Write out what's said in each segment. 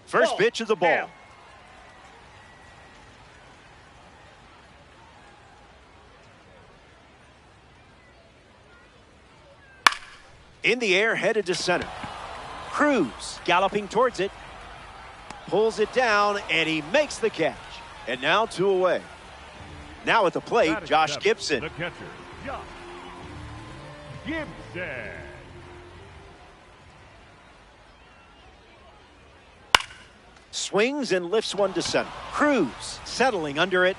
First pitch is a ball. Down. In the air, headed to center. Cruz galloping towards it. Pulls it down, and he makes the catch. And now 2 away. Now at the plate, Josh Gibson. The catcher, Josh Gibson. Swings and lifts one to center. Cruz settling under it.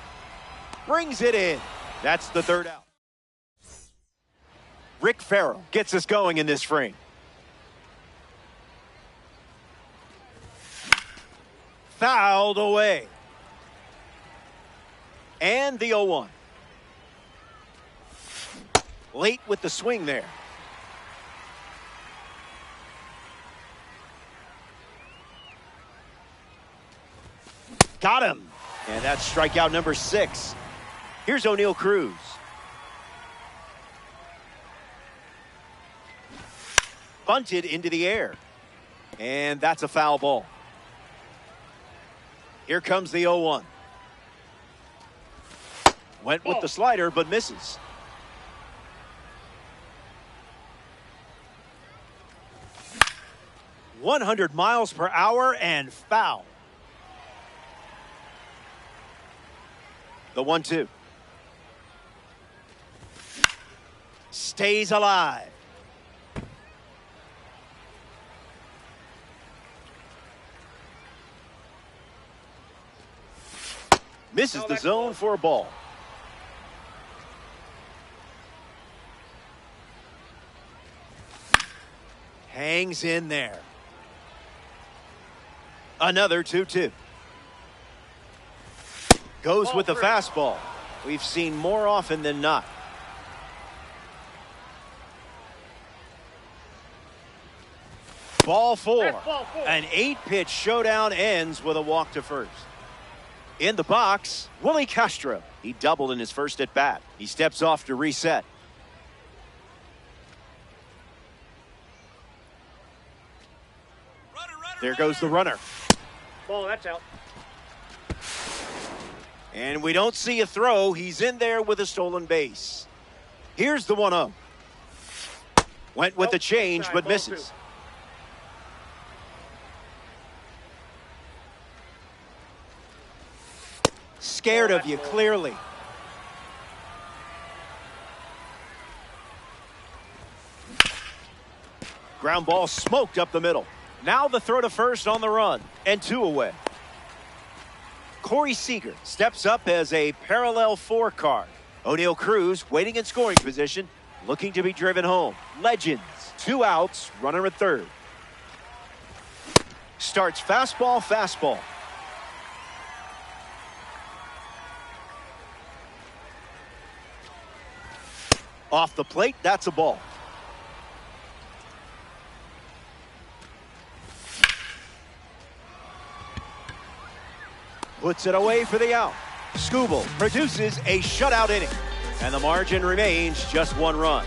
Brings it in. That's the 3rd out. Rick Farrell gets us going in this frame. Fouled away. And the 0-1. Late with the swing there. Got him. And that's strikeout number 6. Here's O'Neal Cruz. Bunted into the air. And that's a foul ball. Here comes the 0-1. Went with the slider, but misses. .100 miles per hour and foul. The 1-2. Stays alive. Misses the zone for a ball. Hangs in there. Another 2-2. Goes with the fastball. We've seen more often than not. Ball 4. An 8-pitch showdown ends with a walk to first. In the box, Willie Castro. He doubled in his first at bat. He steps off to reset. There goes the runner. Ball, that's out. And we don't see a throw. He's in there with a stolen base. Here's the 1-0. Went with the change, but misses. Scared of you, clearly. Ground ball smoked up the middle. Now the throw to first on the run, and 2 away. Corey Seager steps up as a parallel 4 card. O'Neal Cruz waiting in scoring position, looking to be driven home. Legends, 2 outs, runner at third. Starts fastball, fastball. Off the plate, that's a ball. Puts it away for the out. Skubal produces a shutout inning, and the margin remains just 1 run.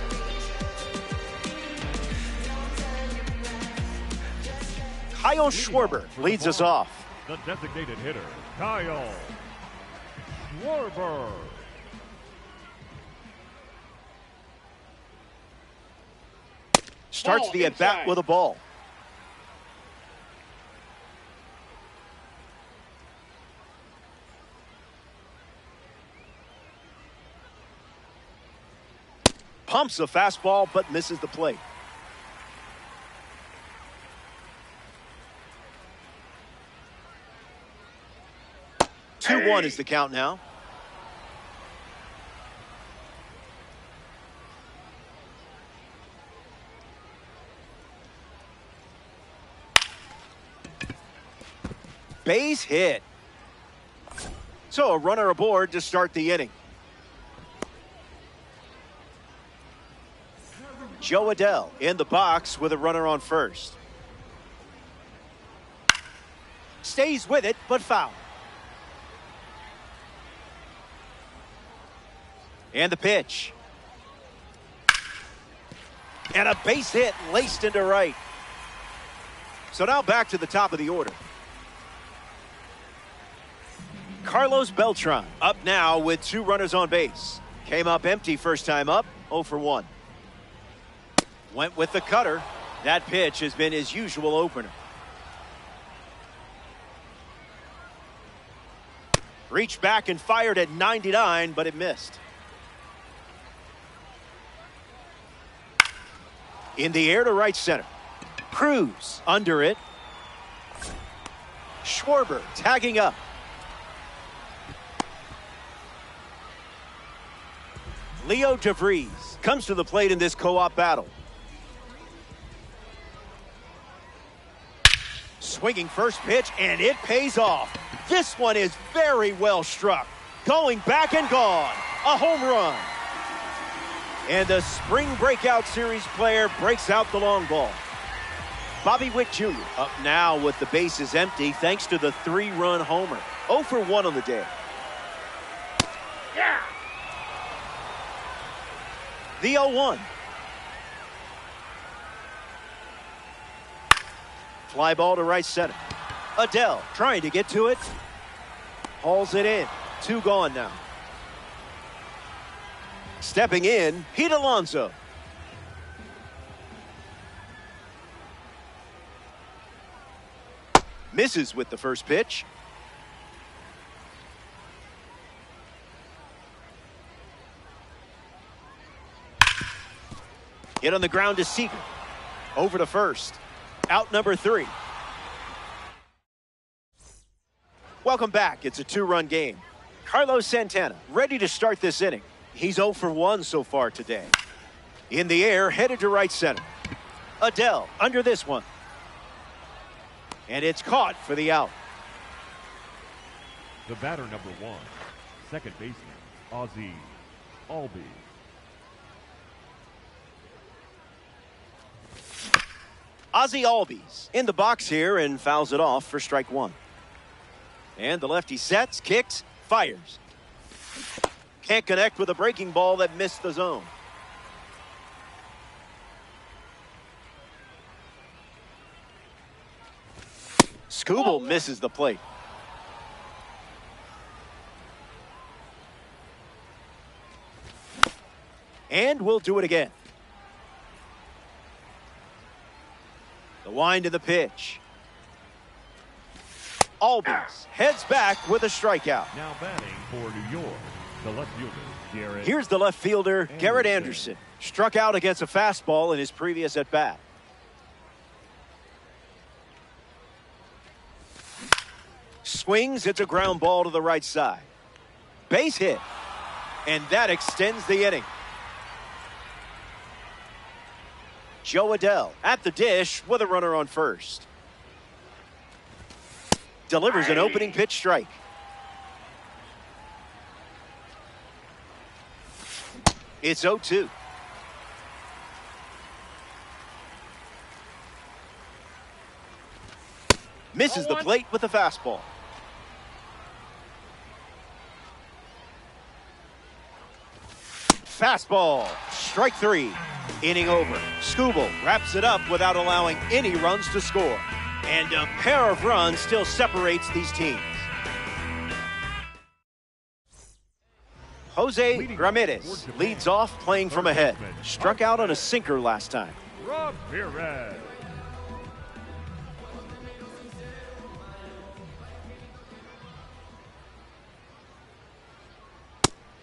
Kyle Schwarber leads us off. The designated hitter, Kyle Schwarber. Starts the at-bat with a ball. Pumps a fastball, but misses the plate. Hey. 2-1 is the count now. Base hit. So a runner aboard to start the inning. Joe Adell in the box with a runner on first. Stays with it, but foul. And the pitch. And a base hit laced into right. So now back to the top of the order. Carlos Beltran up now with 2 runners on base. Came up empty first time up, 0 for 1. Went with the cutter. That pitch has been his usual opener. Reached back and fired at 99, but it missed. In the air to right center. Cruz under it. Schwarber tagging up. Leo DeVries comes to the plate in this co-op battle. Swinging first pitch, and it pays off. This one is very well struck. Going back and gone. A home run. And the spring breakout series player breaks out the long ball. Bobby Witt Jr. up now with the bases empty thanks to the 3-run homer. 0 for 1 on the day. Yeah. The 0-1. Fly ball to right center. Adele trying to get to it. Hauls it in. 2 gone now. Stepping in, Pete Alonso. Misses with the first pitch. Hit on the ground to Seager. Over to first. Out number 3. Welcome back. It's a 2-run game. Carlos Santana ready to start this inning. He's 0 for 1 so far today. In the air, headed to right center. Adele under this one. And it's caught for the out. The batter number 1, second baseman, Ozzie Albies. Ozzie Albies in the box here and fouls it off for strike 1. And the lefty sets, kicks, fires. Can't connect with a breaking ball that missed the zone. Skubal misses the plate. And we'll do it again. The wind of the pitch. Albies heads back with a strikeout. Now batting for New York, the left fielder, Garrett. Here's the left fielder, Garrett Anderson. Struck out against a fastball in his previous at-bat. Swings, it's a ground ball to the right side. Base hit. And that extends the inning. Joe Adele at the dish with a runner on first. Delivers an opening pitch strike. It's 0-2. Misses the plate with a fastball. Fastball, strike 3. Inning over. Skubal wraps it up without allowing any runs to score. And a pair of runs still separates these teams. Jose Ramirez leads off playing from ahead. Struck out on a sinker last time. Rob Perez.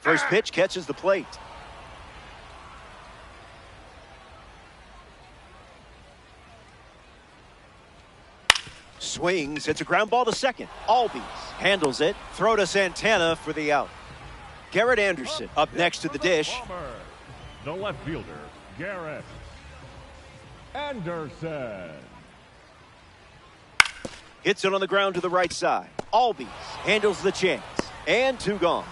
First pitch catches the plate. Swings, it's a ground ball to second. Albies handles it. Throw to Santana for the out. Garrett Anderson up next to the dish. The left fielder, Garrett Anderson. Hits it on the ground to the right side. Albies handles the chance. And 2 gone.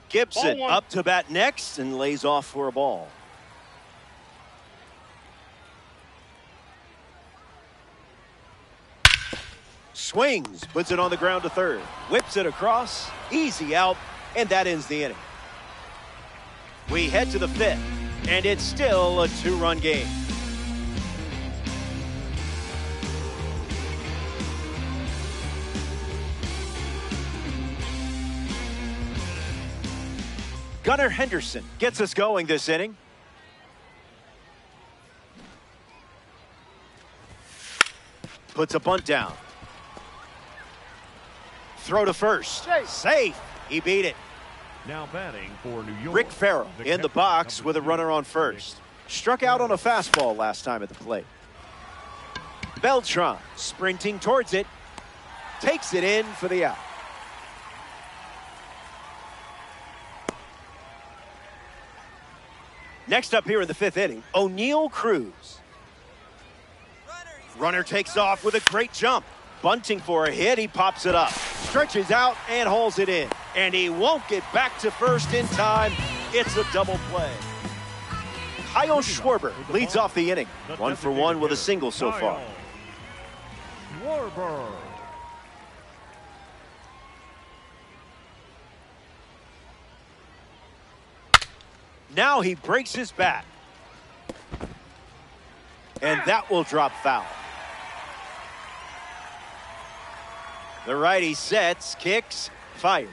Gibson up to bat next and lays off for a ball. Swings, puts it on the ground to third. Whips it across. Easy out. and that ends the inning. We head to the fifth, and it's still a two-run game. Gunnar Henderson gets us going this inning. Puts a bunt down. Throw to first. Safe. He beat it. Now batting for New York, Rick Farrell in the box with a runner on first. Struck out on a fastball last time at the plate. Beltran sprinting towards it. Takes it in for the out. Next up here in the fifth inning, Oneil Cruz. Runner takes off with a great jump. Bunting for a hit, he pops it up. Stretches out and hauls it in. And he won't get back to first in time. It's a double play. Kyle Schwarber leads off the inning. 1 for 1 with a single so far. Schwarber. Now he breaks his bat. And that will drop foul. The righty sets, kicks, fires.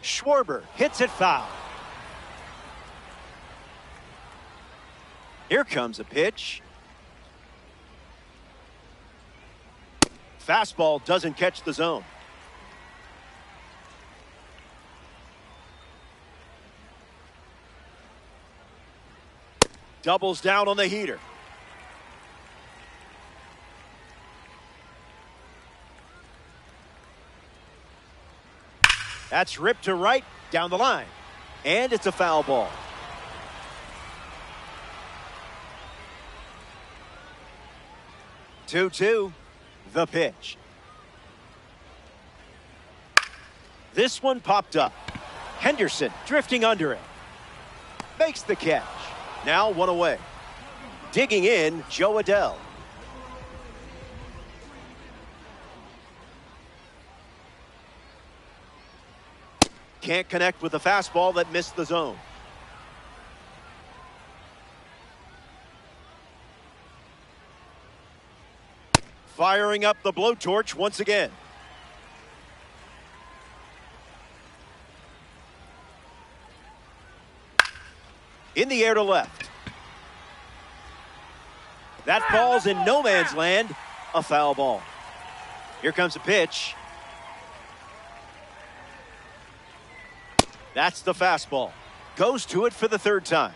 Schwarber hits it foul. Here comes a pitch. Fastball doesn't catch the zone. Doubles down on the heater. That's ripped to right, down the line. And it's a foul ball. Two-two, the pitch. This one popped up. Henderson drifting under it. Makes the catch. Now one away. Digging in, Joe Adell. Can't connect with the fastball that missed the zone. Firing up the blowtorch once again. In the air to left. That falls in no man's land. A foul ball. Here comes a pitch. That's the fastball. Goes to it for the third time.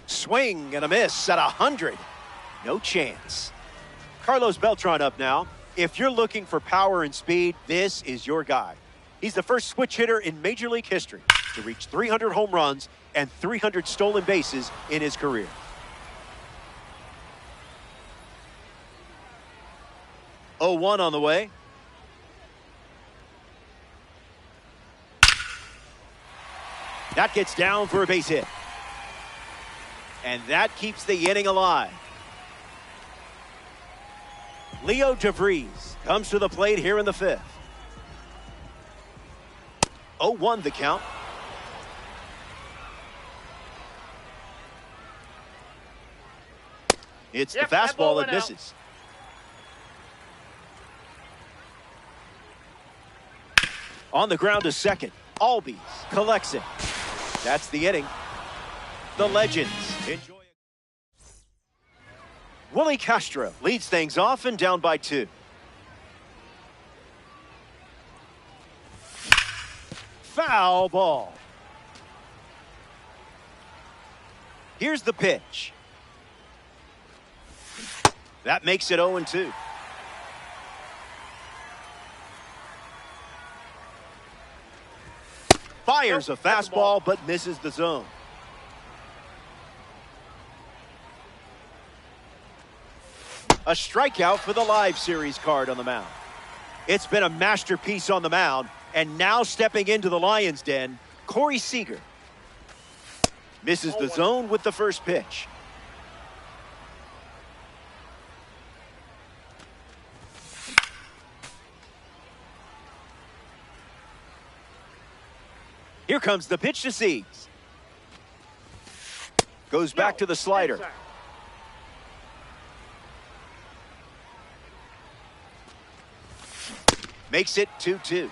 Swing and a miss at 100. No chance. Carlos Beltran up now. If you're looking for power and speed, this is your guy. He's the first switch hitter in Major League history to reach 300 home runs and 300 stolen bases in his career. Oh, 1 on the way. That gets down for a base hit. And that keeps the inning alive. Leo DeVries comes to the plate here in the fifth. 0-1 the count. It's the fastball that misses. On the ground to second. Albies collects it. That's the inning. The Legends enjoy. Willie Castro leads things off and down by 2. Foul ball. Here's the pitch. That makes it 0-2. Fires a fastball but misses the zone. A strikeout for the live series card on the mound. It's been a masterpiece on the mound, and now stepping into the Lions' den, Corey Seager. Misses the zone with the first pitch. Here comes the pitch to Siegs. Goes back to the slider. Makes it 2-2.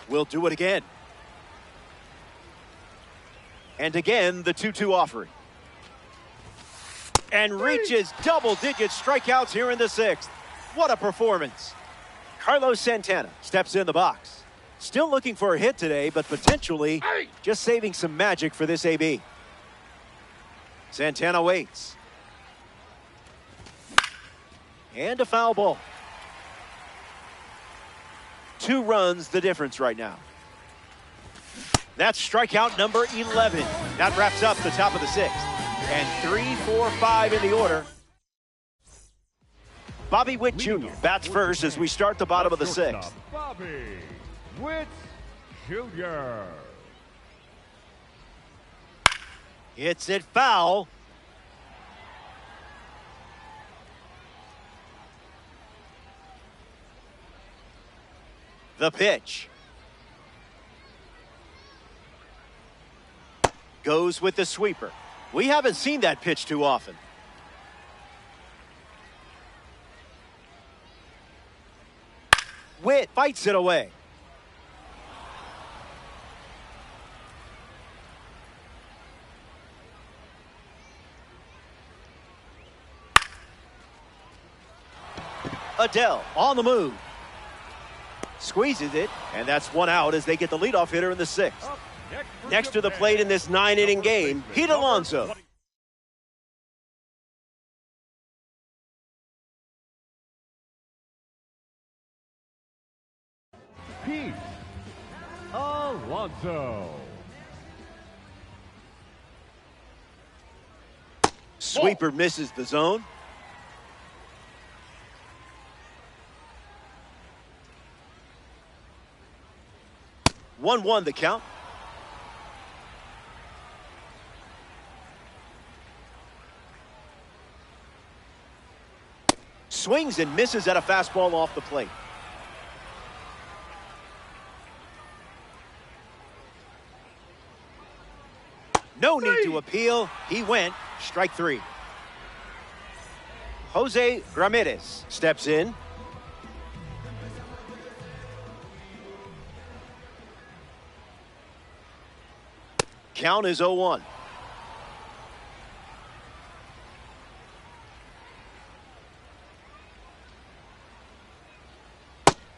We'll do it again. And again, the 2-2 offering. And reaches double-digit strikeouts here in the sixth. What a performance. Carlos Santana steps in the box. Still looking for a hit today, but potentially just saving some magic for this AB. Santana waits. And a foul ball. 2 runs the difference right now. That's strikeout number 11. That wraps up the top of the sixth. And 3, 4, 5 in the order. Bobby Witt Jr. bats first as we start the bottom of the sixth. Bobby Witt Jr. Hits it foul. The pitch. Goes with the sweeper. We haven't seen that pitch too often. Witt fights it away. Adell on the move. Squeezes it, and that's 1 out as they get the leadoff hitter in the sixth. Next to the plate in this 9-inning game, Pete Alonso. Pete Alonso. Sweeper misses the zone. One the count. Swings and misses at a fastball off the plate. No need to appeal. He went. Strike 3. Jose Ramirez steps in. Count is 0-1.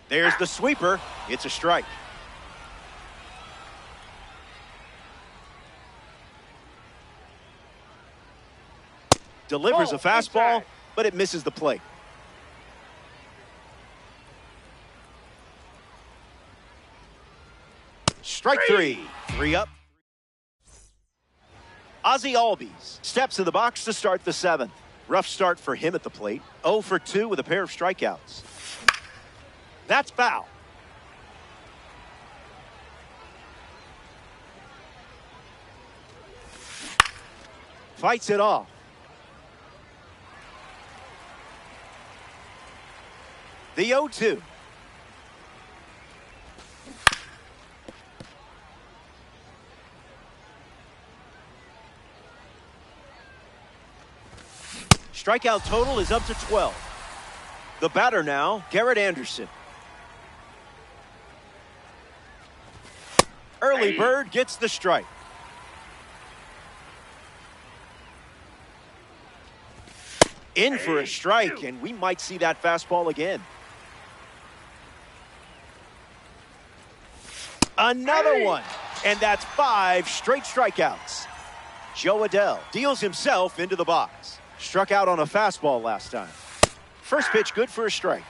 There's the sweeper. It's a strike. Delivers a fastball, but it misses the plate. Strike 3. 3 up. Ozzie Albies steps in the box to start the seventh. Rough start for him at the plate. 0 for 2 with a pair of strikeouts. That's foul. Fights it off. The 0-2. Strikeout total is up to 12. The batter now, Garrett Anderson. Early bird gets the strike. In for a strike, and we might see that fastball again. Another one, and that's 5 straight strikeouts. Joe Adell deals himself into the box. Struck out on a fastball last time. First pitch good for a strike.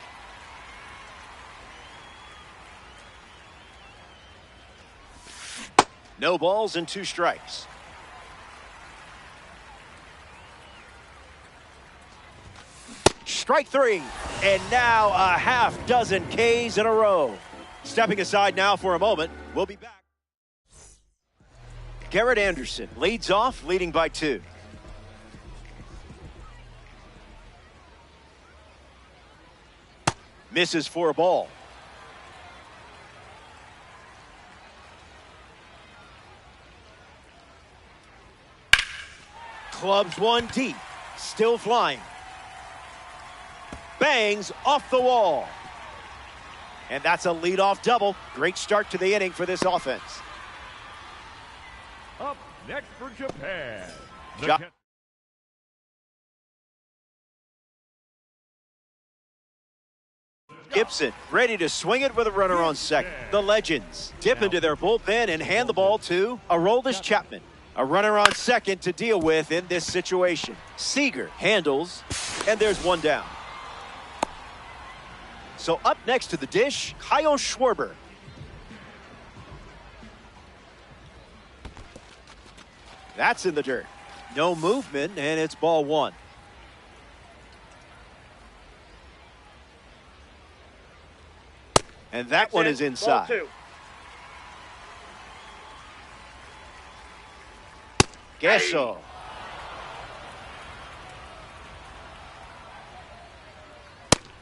No balls and 2 strikes. Strike 3, and now a half dozen Ks in a row. Stepping aside now for a moment. We'll be back. Garrett Anderson leads off, leading by 2. Misses for a ball. Clubs one deep. Still flying. Bangs off the wall. And that's a leadoff double. Great start to the inning for this offense. Up next for Japan. Gibson ready to swing it with a runner on second. The Legends dip into their bullpen and hand the ball to Aroldis Chapman. A runner on second to deal with in this situation. Seager handles, and there's one down. So up next to the dish, Kyle Schwarber. That's in the dirt. No movement, and it's ball one. And that one is inside. Gesso.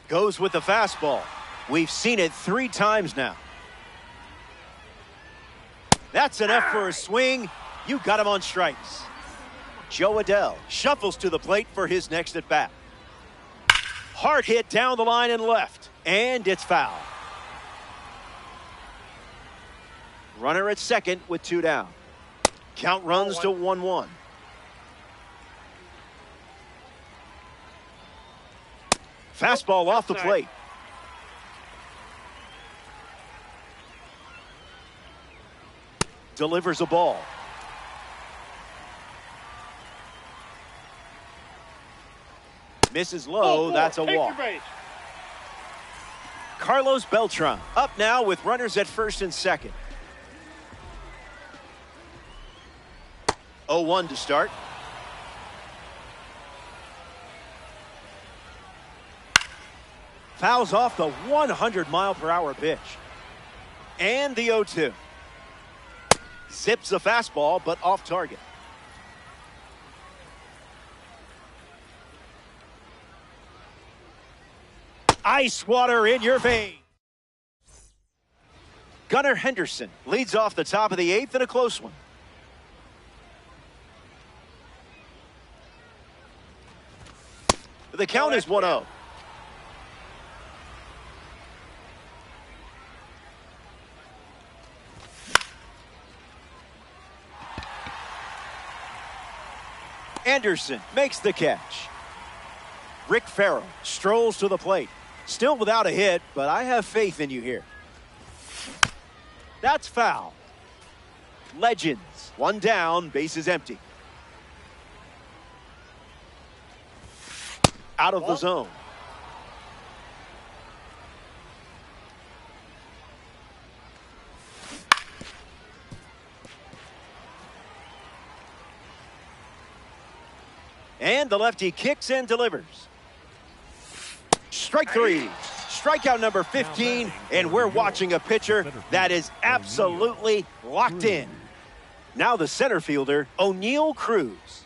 Goes with the fastball. We've seen it 3 times now. That's enough for a swing. You got him on strikes. Joe Adell shuffles to the plate for his next at bat. Hard hit down the line and left. And it's foul. Runner at second with 2 down. Count runs to 1-1. Fastball off the plate. Delivers a ball. Misses low. That's a walk. Carlos Beltran up now with runners at first and second. 0-1 to start. Fouls off the 100-mile-per-hour pitch. And the 0-2. Zips a fastball, but off target. Ice water in your veins. Gunnar Henderson leads off the top of the 8th in a close one. The count is 1-0. Anderson makes the catch. Rick Farrell strolls to the plate. Still without a hit, but I have faith in you here. That's foul. Legends, 1 down, bases empty. Out of the zone. And the lefty kicks and delivers. Strike 3. Strikeout number 15, and we're watching a pitcher that is absolutely locked in. Now the center fielder, Oneil Cruz.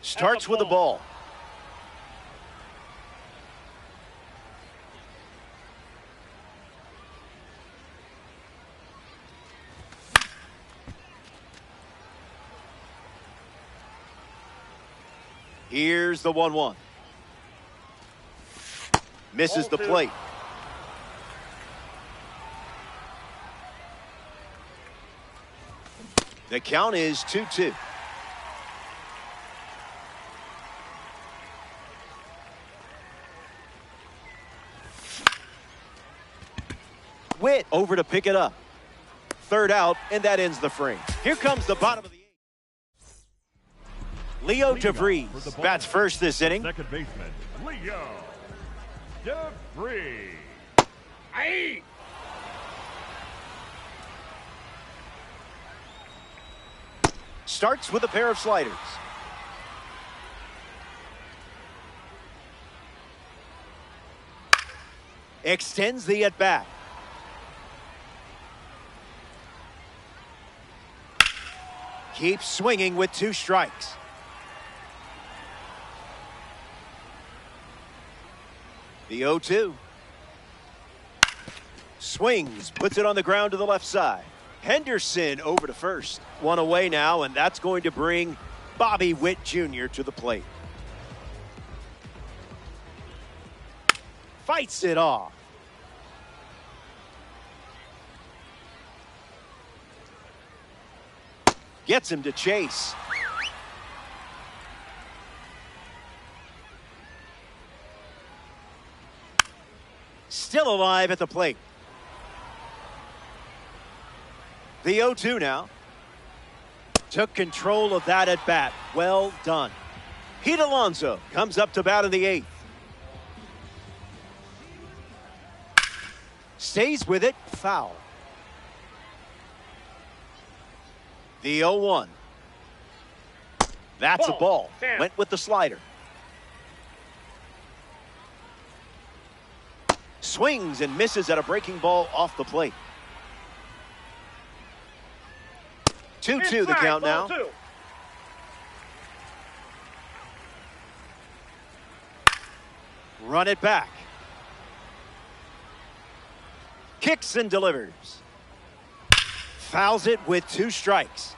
Starts with the ball. Here's the 1-1. Misses the plate. The count is 2-2. Witt over to pick it up. 3rd out, and that ends the frame. Here comes the bottom of the 8th. Leo DeVries bats first this inning. Second baseman, Leo DeVries. Aye. Starts with a pair of sliders. Extends the at-bat. Keeps swinging with 2 strikes. The 0-2. Swings, puts it on the ground to the left side. Henderson over to first. One away now, and that's going to bring Bobby Witt Jr. to the plate. Fights it off. Gets him to chase. Still alive at the plate. The 0-2 now. Took control of that at bat. Well done. Pete Alonso comes up to bat in the 8th. Stays with it. Foul. The 0-1. That's a ball. Went with the slider. Swings and misses at a breaking ball off the plate. 2-2 the count now. Run it back. Kicks and delivers. Fouls it with 2 strikes.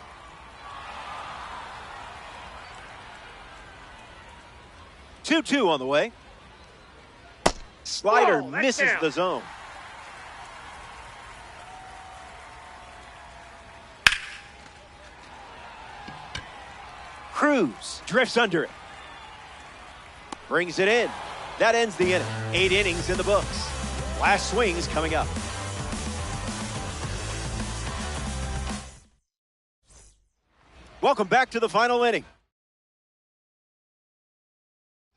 Two on the way. Slider misses the zone. Cruz drifts under it. Brings it in. That ends the inning. 8 innings in the books. Last swings coming up. Welcome back to the final inning.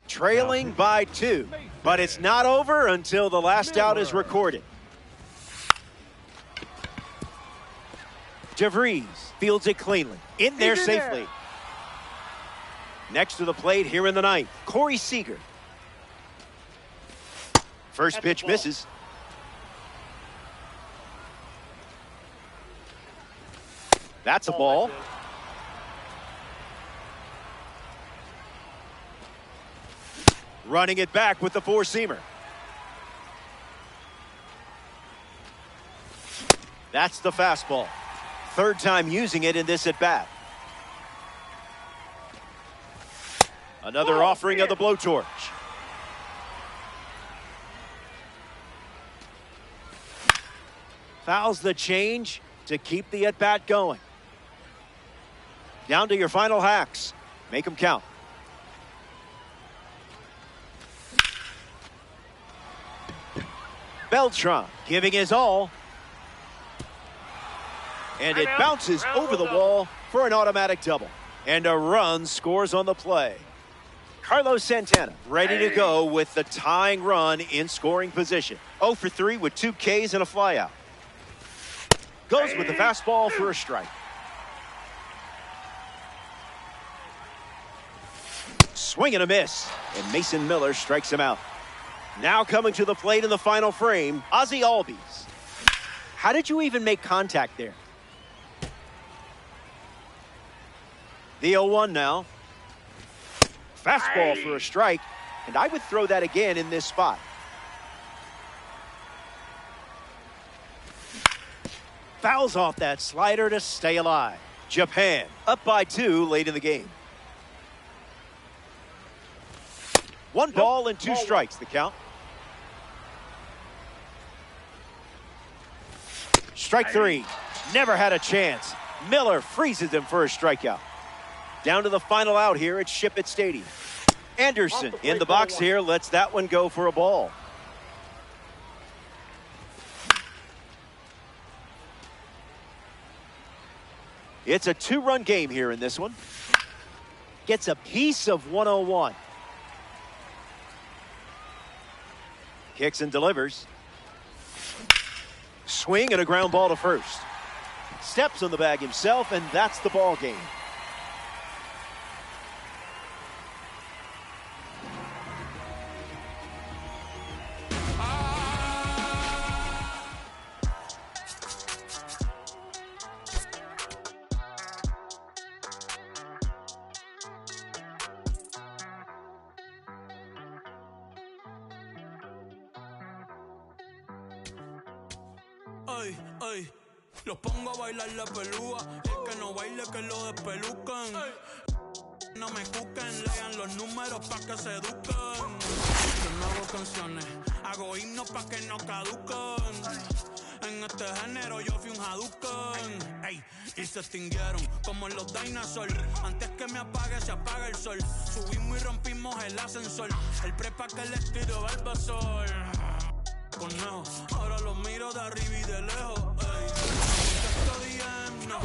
Trailing by 2, but it's not over until the last out is recorded. DeVries fields it cleanly. In there safely. Next to the plate here in the 9th, Corey Seager. First pitch misses. That's a ball. Running it back with the 4-seamer. That's the fastball. 3rd time using it in this at-bat. Another offering of the blowtorch. Fouls the change to keep the at-bat going. Down to your final hacks. Make them count. Beltran giving his all. And it bounces over the wall for an automatic double. And a run scores on the play. Carlos Santana ready to go with the tying run in scoring position. 0 for 3 with 2 Ks and a flyout. Goes with the fastball for a strike. Swing and a miss. And Mason Miller strikes him out. Now coming to the plate in the final frame, Ozzie Albies. How did you even make contact there? The 0-1 now. Fastball for a strike, and I would throw that again in this spot. Fouls off that slider to stay alive. Japan up by 2 late in the game. 1 ball and 2 strikes, the count. Strike 3. Never had a chance. Miller freezes him for a strikeout. Down to the final out here at Ship It Stadium. Anderson in the box here lets that one go for a ball. It's a 2-run game here in this one. Gets a piece of 101. Kicks and delivers. Swing and a ground ball to first. Steps on the bag himself, and that's the ball game. Ey, ey. Los pongo a bailar la pelúa. El que no baile que lo despelucan. No me cuquen, lean los números pa' que se eduquen. Yo no hago canciones, hago himnos pa' que no caduquen. En este género yo fui un Hadouken. Ey, y se extinguieron como los dinosaurs. Antes que me apague, se apaga el sol. Subimos y rompimos el ascensor. El prepa que les tiro Barbasol. Conejo, ahora los miro de arriba y de lejos. Ey, esto DM, no.